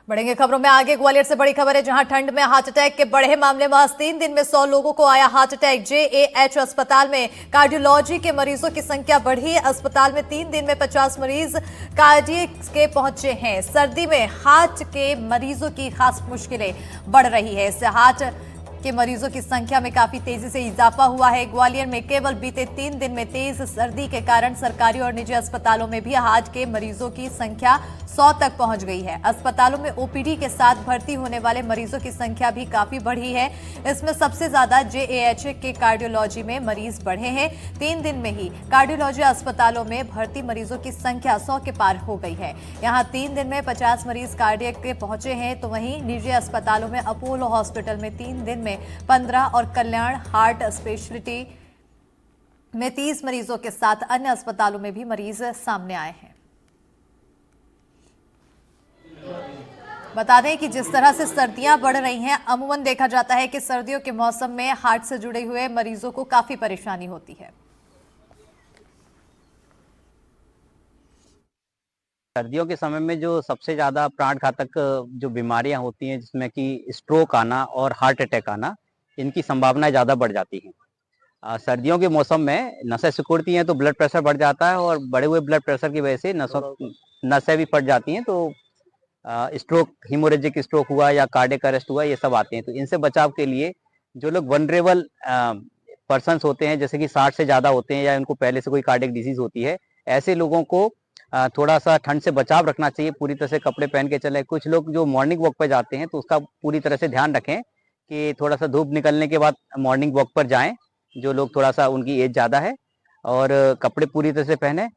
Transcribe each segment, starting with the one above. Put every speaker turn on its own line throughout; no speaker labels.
बढ़ेंगे खबरों में आगे। ग्वालियर से बड़ी खबर है, जहां ठंड में हार्ट अटैक के बढ़े मामले। महज 3 दिन में 100 लोगों को आया हार्ट अटैक। जेएएच अस्पताल में कार्डियोलॉजी के मरीजों की संख्या बढ़ी। अस्पताल में 3 दिन में 50 मरीज कार्डियक के पहुंचे हैं। सर्दी में हार्ट के मरीजों की खास मुश्किलें बढ़ रही है। इससे हार्ट के मरीजों की संख्या में काफी तेजी से इजाफा हुआ है। ग्वालियर में केवल बीते 3 दिन में तेज सर्दी के कारण सरकारी और निजी अस्पतालों में भी हार्ट के मरीजों की संख्या 100 तक पहुंच गई है। अस्पतालों में ओपीडी के साथ भर्ती होने वाले मरीजों की संख्या भी काफी बढ़ी है। इसमें सबसे ज्यादा जेएएच के कार्डियोलॉजी में मरीज बढ़े हैं। 3 दिन में ही कार्डियोलॉजी अस्पतालों में भर्ती मरीजों की संख्या 100 के पार हो गई है। यहाँ 3 दिन में 50 मरीज कार्डियक के पहुंचे हैं, तो वहीं निजी अस्पतालों में अपोलो हॉस्पिटल में 3 दिन में 15 और कल्याण हार्ट स्पेशलिटी में 30 मरीजों के साथ अन्य अस्पतालों में भी मरीज सामने आए हैं। बता दें कि जिस तरह से सर्दियां बढ़ रही हैं, अमूमन देखा जाता है कि सर्दियों के मौसम में हार्ट से जुड़े हुए मरीजों को काफी परेशानी होती है।
सर्दियों के समय में जो सबसे ज़्यादा प्राण घातक जो बीमारियां होती हैं, जिसमें कि स्ट्रोक आना और हार्ट अटैक आना, इनकी संभावनाएं ज़्यादा बढ़ जाती हैं। सर्दियों के मौसम में नसें सिकुड़ती हैं तो ब्लड प्रेशर बढ़ जाता है, और बढ़े हुए ब्लड प्रेशर की वजह से नसें भी फट जाती हैं, तो स्ट्रोक, हिमोरेजिक स्ट्रोक हुआ या कार्डियक अरेस्ट हुआ, ये सब आते हैं। तो इनसे बचाव के लिए जो लोग वनरेबल पर्सन्स होते हैं, जैसे कि 60 से ज़्यादा होते हैं, या उनको पहले से कोई कार्डियक डिजीज होती है, ऐसे लोगों को थोड़ा सा ठंड से बचाव रखना चाहिए। पूरी तरह से कपड़े पहन के चले। कुछ लोग जो मॉर्निंग वॉक पर जाते हैं, तो उसका पूरी तरह से ध्यान रखें कि थोड़ा सा धूप निकलने के बाद मॉर्निंग वॉक पर जाएं, जो लोग थोड़ा सा उनकी एज ज़्यादा है, और कपड़े पूरी तरह से पहने।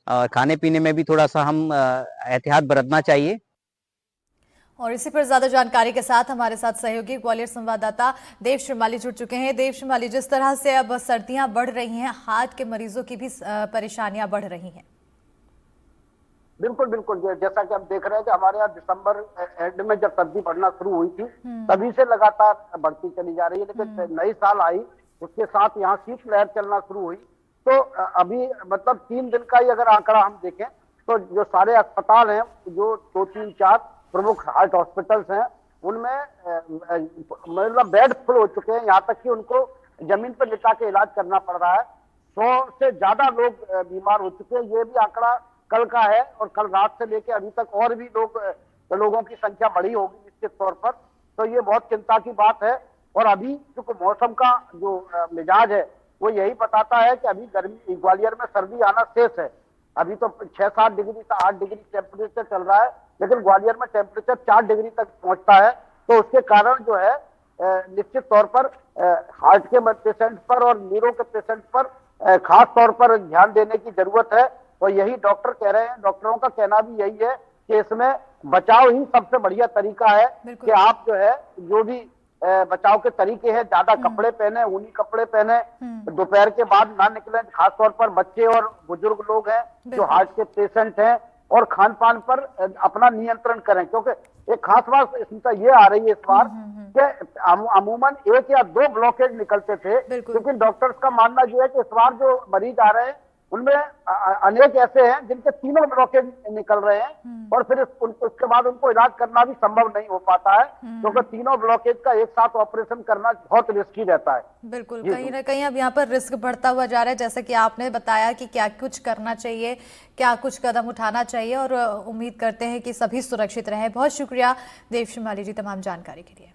और खाने पीने में भी थोड़ा सा हम एहतियात बरतना चाहिए।
और इसी पर ज्यादा जानकारी के साथ हमारे साथ सहयोगी ग्वालियर संवाददाता देव श्रीमाली जुड़ चुके हैं। देव श्रीमाली, जिस तरह से अब सर्दियां बढ़ रही हैं, हार्ट के मरीजों की भी परेशानियां बढ़ रही हैं।
बिल्कुल बिल्कुल, जैसा कि हम देख रहे हैं कि हमारे यहाँ दिसंबर एंड में जब सर्दी बढ़ना शुरू हुई थी, तभी से लगातार बढ़ती चली जा रही है। लेकिन नई साल आई, उसके साथ यहाँ शीतलहर चलना शुरू हुई। तो अभी मतलब 3 दिन का ही अगर आंकड़ा हम देखें, तो जो सारे अस्पताल हैं, जो 2, 3, 4 प्रमुख हार्ट हॉस्पिटल्स हैं, उनमें मतलब बेड फुल हो चुके हैं। यहाँ तक कि उनको जमीन पर लिटा के इलाज करना पड़ रहा है। 100 से ज्यादा लोग बीमार हो चुके हैं। ये भी आंकड़ा कल का है, और कल रात से लेकर अभी तक और भी लोगों की संख्या बढ़ी होगी निश्चित तौर पर। तो ये बहुत चिंता की बात है। और अभी जो मौसम का जो मिजाज है, वो यही बताता है कि अभी गर्मी, ग्वालियर में सर्दी आना शेष है। अभी तो 6-7 डिग्री से 8 डिग्री टेम्परेचर चल रहा है, लेकिन ग्वालियर में टेम्परेचर 4 डिग्री तक पहुंचता है। तो उसके कारण जो है निश्चित तौर पर हार्ट के पेशेंट पर और न्यूरो के पेशेंट पर खास तौर पर ध्यान देने की जरूरत है। और यही डॉक्टर कह रहे हैं, डॉक्टरों का कहना भी यही है कि इसमें बचाव ही सबसे बढ़िया तरीका है कि आप जो है, जो भी बचाव के तरीके हैं, ज्यादा कपड़े पहने, ऊनी कपड़े पहने, दोपहर के बाद ना निकलें, खासतौर पर बच्चे और बुजुर्ग लोग हैं जो हार्ट के पेशेंट हैं, और खान पान पर अपना नियंत्रण करें। क्योंकि एक खास बात इसमें ये आ रही है इस बार कि अमूमन 1 या 2 ब्लॉकेज निकलते थे, लेकिन डॉक्टर्स का मानना यह है कि इस बार जो मरीज आ रहे हैं, उनमें अनेक ऐसे हैं जिनके 3 ब्लॉकेज निकल रहे हैं, और फिर उसके बाद उनको इलाज करना भी संभव नहीं हो पाता है, क्योंकि 3 ब्लॉकेज का एक साथ ऑपरेशन करना बहुत रिस्की रहता है।
बिल्कुल, कहीं ना कहीं अब यहाँ पर रिस्क बढ़ता हुआ जा रहा है। जैसे कि आपने बताया कि क्या कुछ करना चाहिए, क्या कुछ कदम उठाना चाहिए, और उम्मीद करते हैं कि सभी सुरक्षित रहें। बहुत शुक्रिया देव श्रीमाली जी तमाम जानकारी के लिए।